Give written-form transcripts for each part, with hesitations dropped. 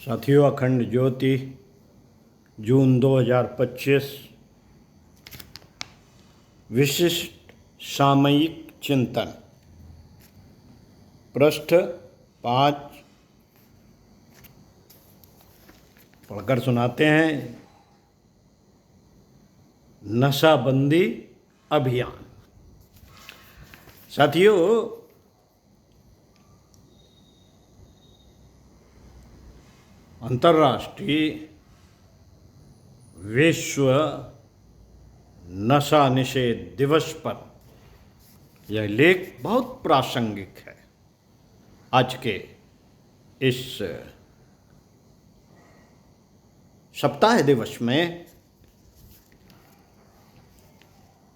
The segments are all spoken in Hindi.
साथियों, अखंड ज्योति जून 2025 विशिष्ट सामयिक चिंतन पृष्ठ 5 पढ़कर सुनाते हैं। नशाबंदी अभियान। साथियों, अंतर्राष्ट्रीय विश्व नशा निषेध दिवस पर यह लेख बहुत प्रासंगिक है। आज के इस सप्ताह दिवस में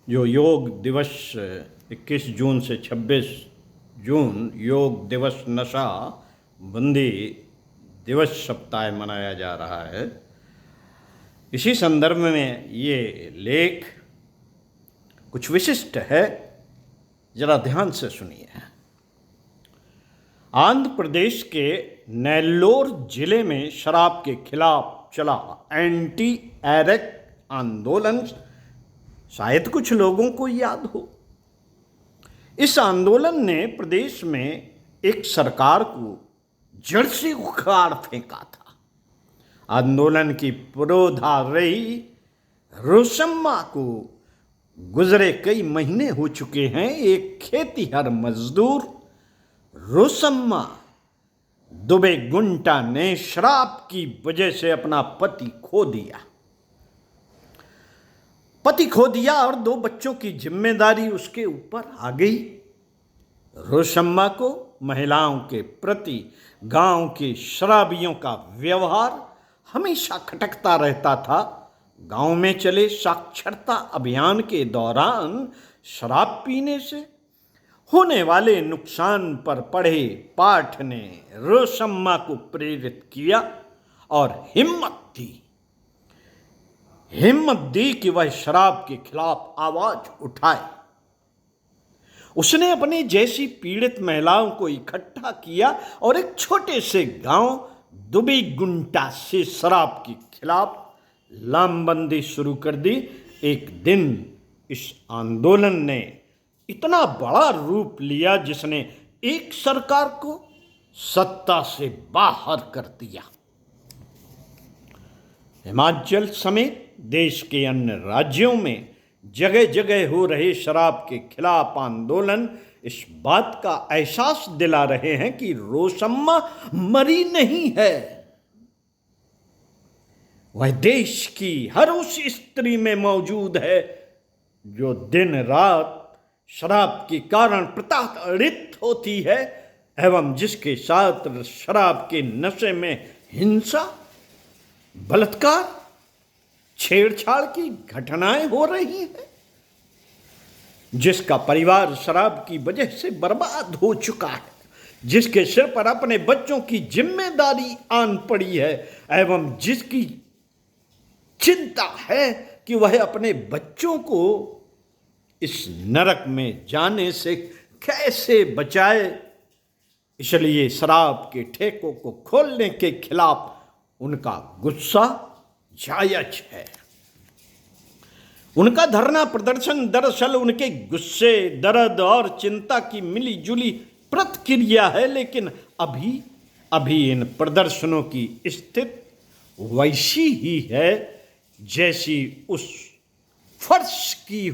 जो योग दिवस 21 जून से 26 जून योग दिवस नशा बंदी दिवस सप्ताह मनाया जा रहा है, इसी संदर्भ में ये लेख कुछ विशिष्ट है। जरा ध्यान से सुनिए। आंध्र प्रदेश के नेल्लोर जिले में शराब के खिलाफ चला एंटी एरेक आंदोलन शायद कुछ लोगों को याद हो। इस आंदोलन ने प्रदेश में एक सरकार को जड़ से उखाड़ फेंका था। आंदोलन की पुरोधा रही रोशम्मा को गुजरे कई महीने हो चुके हैं। एक खेतीहर मजदूर रोशम्मा दुबे गुंटा ने शराब की वजह से अपना पति खो दिया और 2 बच्चों की जिम्मेदारी उसके ऊपर आ गई। रोशम्मा को महिलाओं के प्रति गांव के शराबियों का व्यवहार हमेशा खटकता रहता था। गांव में चले साक्षरता अभियान के दौरान शराब पीने से होने वाले नुकसान पर पढ़े पाठ ने रोशम्मा को प्रेरित किया और हिम्मत दी कि वह शराब के खिलाफ आवाज उठाए। उसने अपने जैसी पीड़ित महिलाओं को इकट्ठा किया और एक छोटे से गांव दुबी गुंटा से शराब के खिलाफ लामबंदी शुरू कर दी। एक दिन इस आंदोलन ने इतना बड़ा रूप लिया जिसने एक सरकार को सत्ता से बाहर कर दिया। हिमाचल समेत देश के अन्य राज्यों में जगह जगह हो रहे शराब के खिलाफ आंदोलन इस बात का एहसास दिला रहे हैं कि रोशम्मा मरी नहीं है। वह देश की हर उस स्त्री में मौजूद है जो दिन रात शराब के कारण प्रताड़ित होती है एवं जिसके साथ शराब के नशे में हिंसा, बलात्कार, छेड़छाड़ की घटनाएं हो रही हैं, जिसका परिवार शराब की वजह से बर्बाद हो चुका है, जिसके सिर पर अपने बच्चों की जिम्मेदारी आन पड़ी है एवं जिसकी चिंता है कि वह अपने बच्चों को इस नरक में जाने से कैसे बचाए। इसलिए शराब के ठेकों को खोलने के खिलाफ उनका गुस्सा जायज है। उनका धरना प्रदर्शन दरअसल उनके गुस्से, दर्द और चिंता की मिली जुली प्रतिक्रिया है, लेकिन अभी इन प्रदर्शनों की स्थिति वैसी ही है जैसी उस फर्श की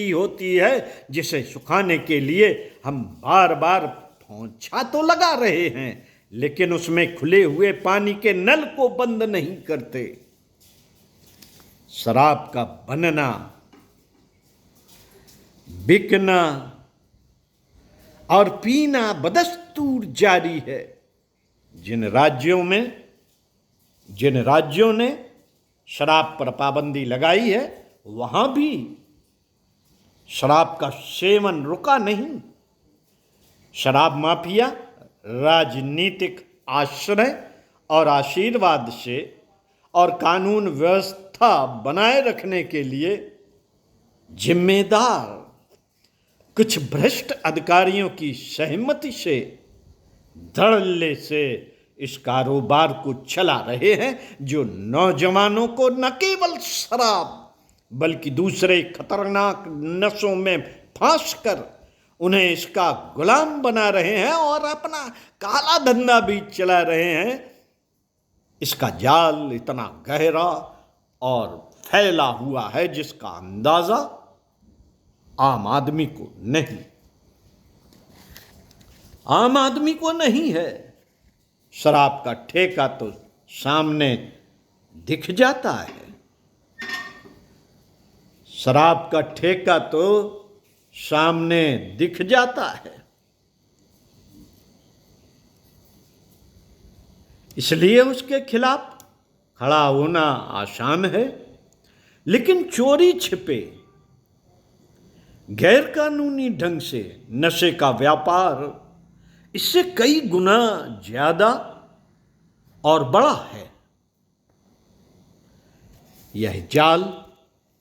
होती है जिसे सुखाने के लिए हम बार बार पोंछा तो लगा रहे हैं, लेकिन उसमें खुले हुए पानी के नल को बंद नहीं करते। शराब का बनना, बिकना और पीना बदस्तूर जारी है। जिन राज्यों ने शराब पर पाबंदी लगाई है वहां भी शराब का सेवन रुका नहीं। शराब माफिया राजनीतिक आश्रय और आशीर्वाद से और कानून व्यवस्था बनाए रखने के लिए जिम्मेदार कुछ भ्रष्ट अधिकारियों की सहमति से धड़ल्ले से इस कारोबार को चला रहे हैं, जो नौजवानों को न केवल शराब बल्कि दूसरे खतरनाक नशों में फांस कर उन्हें इसका गुलाम बना रहे हैं और अपना काला धंधा भी चला रहे हैं। इसका जाल इतना गहरा और फैला हुआ है जिसका अंदाजा आम आदमी को नहीं है। शराब का ठेका तो सामने दिख जाता है, शराब का ठेका तो सामने दिख जाता है, इसलिए उसके खिलाफ खड़ा होना आसान है। लेकिन चोरी छिपे गैरकानूनी ढंग से नशे का व्यापार इससे कई गुना ज्यादा और बड़ा है। यह जाल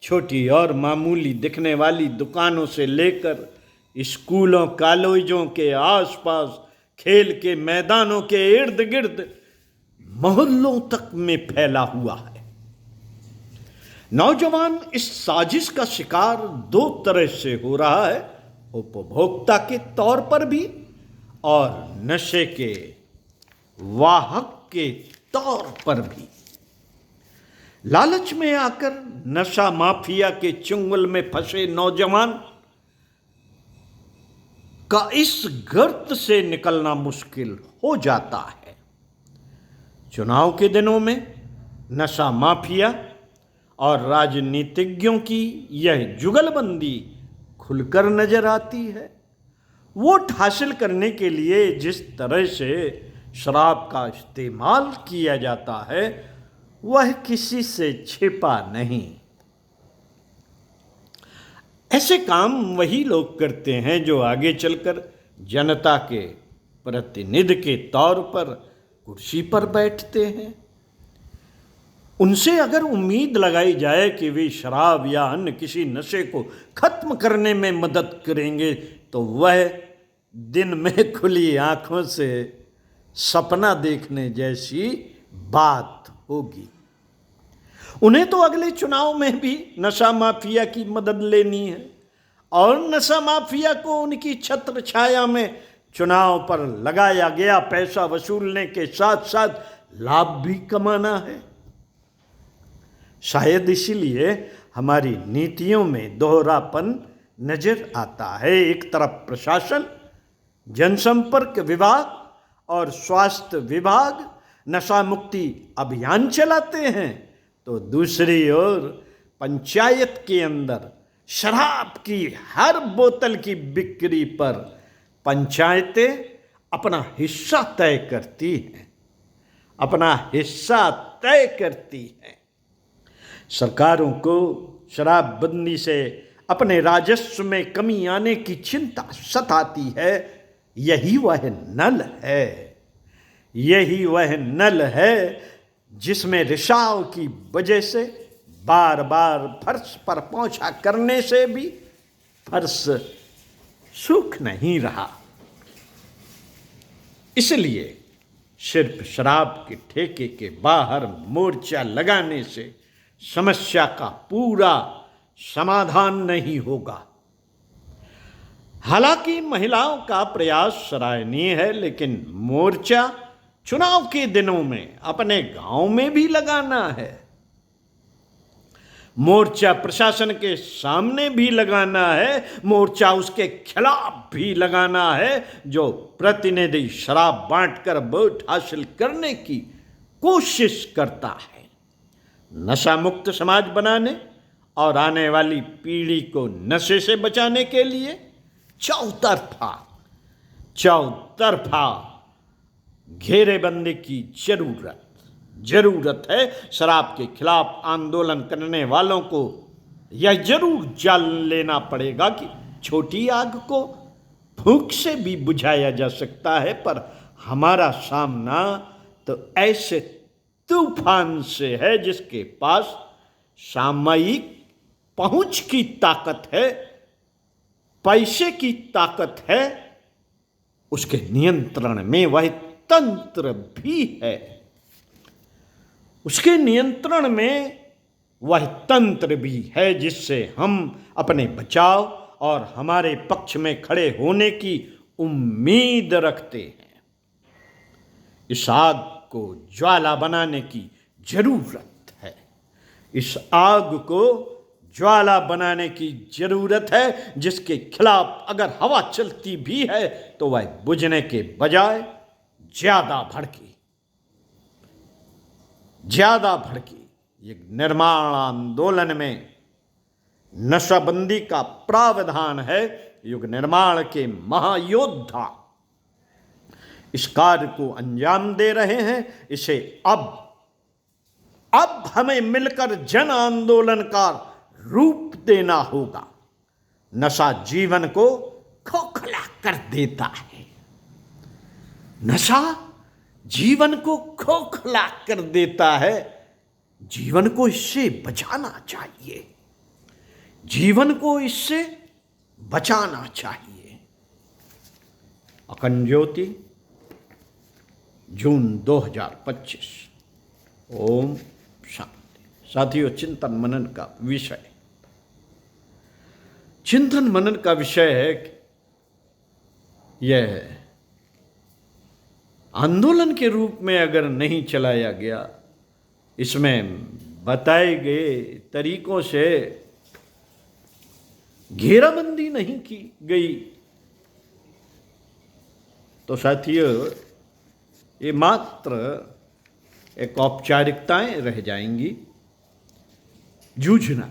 छोटी और मामूली दिखने वाली दुकानों से लेकर स्कूलों कॉलेजों के आसपास, खेल के मैदानों के इर्द गिर्द, मोहल्लों तक में फैला हुआ है। नौजवान इस साजिश का शिकार दो तरह से हो रहा है, उपभोक्ता के तौर पर भी और नशे के वाहक के तौर पर भी। लालच में आकर नशा माफिया के चुंगल में फंसे नौजवान का इस गर्त से निकलना मुश्किल हो जाता है। चुनाव के दिनों में नशा माफिया और राजनीतिज्ञों की यह जुगलबंदी खुलकर नजर आती है। वोट हासिल करने के लिए जिस तरह से शराब का इस्तेमाल किया जाता है वह किसी से छिपा नहीं। ऐसे काम वही लोग करते हैं जो आगे चलकर जनता के प्रतिनिधि के तौर पर कुर्सी पर बैठते हैं। उनसे अगर उम्मीद लगाई जाए कि वे शराब या अन्य किसी नशे को खत्म करने में मदद करेंगे तो वह दिन में खुली आंखों से सपना देखने जैसी बात होगी। उन्हें तो अगले चुनाव में भी नशा माफिया की मदद लेनी है और नशा माफिया को उनकी छत्र छाया में चुनाव पर लगाया गया पैसा वसूलने के साथ साथ लाभ भी कमाना है। शायद इसीलिए हमारी नीतियों में दोहरापन नजर आता है। एक तरफ प्रशासन, जनसंपर्क विभाग और स्वास्थ्य विभाग नशा मुक्ति अभियान चलाते हैं, तो दूसरी ओर पंचायत के अंदर शराब की हर बोतल की बिक्री पर पंचायतें अपना हिस्सा तय करती हैं। सरकारों को शराबबंदी से अपने राजस्व में कमी आने की चिंता सताती है। यही वह नल है जिसमें रिसाव की वजह से बार बार फर्श पर पोंछा करने से भी फर्श सूख नहीं रहा। इसलिए सिर्फ शराब के ठेके के बाहर मोर्चा लगाने से समस्या का पूरा समाधान नहीं होगा। हालांकि महिलाओं का प्रयास सराहनीय है, लेकिन मोर्चा चुनाव के दिनों में अपने गांव में भी लगाना है। मोर्चा प्रशासन के सामने भी लगाना है, मोर्चा उसके खिलाफ भी लगाना है जो प्रतिनिधि शराब बांटकर वोट हासिल करने की कोशिश करता है। नशा मुक्त समाज बनाने और आने वाली पीढ़ी को नशे से बचाने के लिए चौतरफा घेरेबंदी की जरूरत है। शराब के खिलाफ आंदोलन करने वालों को यह जरूर जान लेना पड़ेगा कि छोटी आग को फूंक से भी बुझाया जा सकता है, पर हमारा सामना तो ऐसे तूफान से है जिसके पास सामयिक पहुंच की ताकत है, पैसे की ताकत है, उसके नियंत्रण में वह तंत्र भी है। उसके नियंत्रण में वह तंत्र भी है जिससे हम अपने बचाव और हमारे पक्ष में खड़े होने की उम्मीद रखते हैं। इस आग को ज्वाला बनाने की जरूरत है। इस आग को ज्वाला बनाने की जरूरत है जिसके खिलाफ अगर हवा चलती भी है तो वह बुझने के बजाय ज्यादा भड़की। ये निर्माण आंदोलन में नशाबंदी का प्रावधान है। युग निर्माण के महायोद्धा इस कार्य को अंजाम दे रहे हैं। इसे अब हमें मिलकर जन आंदोलन का रूप देना होगा। नशा जीवन को खोखला कर देता है। नशा जीवन को खोखला कर देता है। जीवन को इससे बचाना चाहिए। जीवन को इससे बचाना चाहिए। अखंड ज्योति, जून 2025। ओम शांति। साथियों, चिंतन मनन का विषय है कि यह आंदोलन के रूप में अगर नहीं चलाया गया, इसमें बताए गए तरीकों से घेराबंदी नहीं की गई, तो साथियों ये मात्र एक औपचारिकताएं रह जाएंगी। जूझना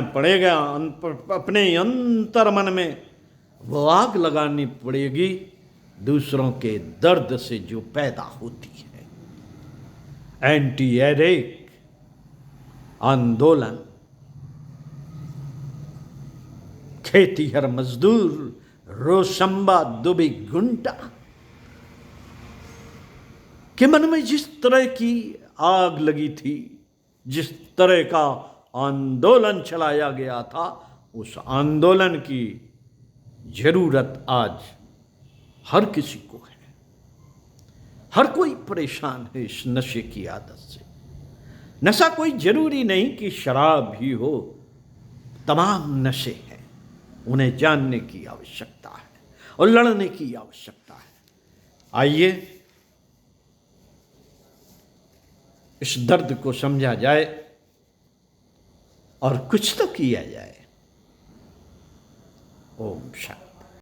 पड़ेगा। अपने अंतर मन में वो आग लगानी पड़ेगी दूसरों के दर्द से जो पैदा होती है। एंटी एरेक आंदोलन, खेतीहर मजदूर रोशंबा दुबी गुंटा के मन में जिस तरह की आग लगी थी, जिस तरह का आंदोलन चलाया गया था, उस आंदोलन की जरूरत आज हर किसी को है। हर कोई परेशान है इस नशे की आदत से। नशा कोई जरूरी नहीं कि शराब ही हो, तमाम नशे हैं। उन्हें जानने की आवश्यकता है और लड़ने की आवश्यकता है। आइए इस दर्द को समझा जाए और कुछ तो किया जाए। ओम शांति।